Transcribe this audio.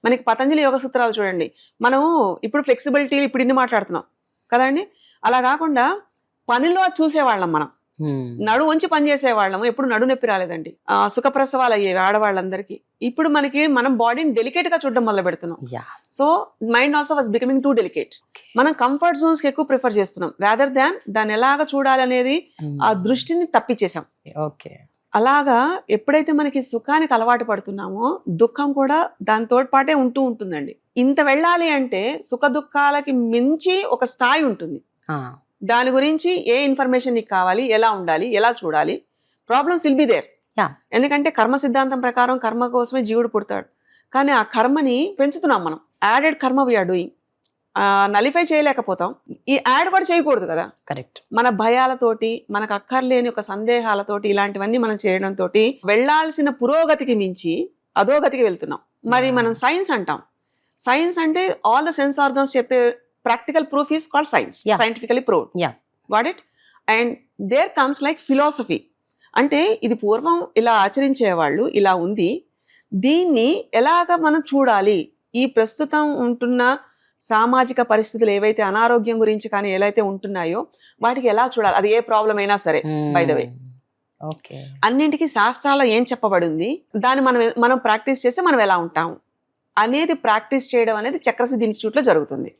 మనకి పతంజలి యోగ సూత్రాలు చూడండి. మనం ఇప్పుడు ఫ్లెక్సిబిలిటీ ఇప్పుడు ఇన్ని మాట్లాడుతున్నాం కదండి. అలా కాకుండా పనిలో చూసేవాళ్ళం మనం. నడు ఉంచి పని చేసేవాళ్ళము. ఎప్పుడు నడు నొప్పి రాలేదండి. సుఖప్రసవాలు అయ్యేవి ఆడవాళ్ళందరికీ. ఇప్పుడు మనం బాడీని డెలికేట్ గా చూడడం మొదలు పెడుతున్నాం. So mind also was becoming two delicate. మనం కంఫర్ట్ జోన్స్ కి ఎక్కువ ప్రిఫర్ చేస్తున్నాం రాదర్ దాన్ దాన్ని ఎలాగ చూడాలనేది ఆ దృష్టిని తప్పిచ్చేసాం. అలాగా ఎప్పుడైతే మనకి సుఖానికి అలవాటు పడుతున్నామో దుఃఖం కూడా దాంతో పాటే ఉంటుందండి. ఇంత వెళ్ళాలి అంటే సుఖ దుఃఖాలకి మించి ఒక స్థాయి ఉంటుంది. దాని గురించి ఏ ఇన్ఫర్మేషన్ నీకు కావాలి, ఎలా ఉండాలి, ఎలా చూడాలి, ప్రాబ్లమ్స్ విల్ బి దేర్. ఎందుకంటే కర్మ సిద్ధాంతం ప్రకారం కర్మ కోసమే జీవుడు పుడతాడు. కానీ ఆ కర్మని పెంచుతున్నాం మనం. యాడెడ్ కర్మ వీఆర్ డూయింగ్. నలిఫై చేయలేకపోతాం. ఈ యాడ్ కూడా చేయకూడదు కదా. కరెక్ట్. మన భయాలతోటి, మనకు అక్కర్లేని ఒక సందేహాలతోటి ఇలాంటివన్నీ మనం చేయడంతో వెళ్లాల్సిన పురోగతికి మించి అధోగతికి వెళ్తున్నాం. మరి మనం సైన్స్ అంటాం. సైన్స్ అంటే ఆల్ ద సెన్స్ ఆర్గన్స్ చెప్పే practical proof is called science. Scientifically proved. Got it? And there comes like philosophy. అంటే ఇది పూర్వం ఇలా ఆచరించేవాళ్ళు, ఇలా ఉంది, దీన్ని ఎలాగ మనం చూడాలి, ఈ ప్రస్తుతం ఉంటున్న సామాజిక పరిస్థితులు ఏవైతే అనారోగ్యం గురించి కానీ ఏవైతే ఉంటున్నాయో వాటికి ఎలా చూడాలి, అది ఏ ప్రాబ్లం అయినా సరే. బై ద వే అన్నింటికి శాస్త్రాల్లో ఏం చెప్పబడింది, దాన్ని మనం ప్రాక్టీస్ చేస్తే మనం ఎలా ఉంటాం అనేది ప్రాక్టీస్ చేయడం అనేది చక్రసిద్ధి ఇన్స్టిట్యూట్ లో జరుగుతుంది.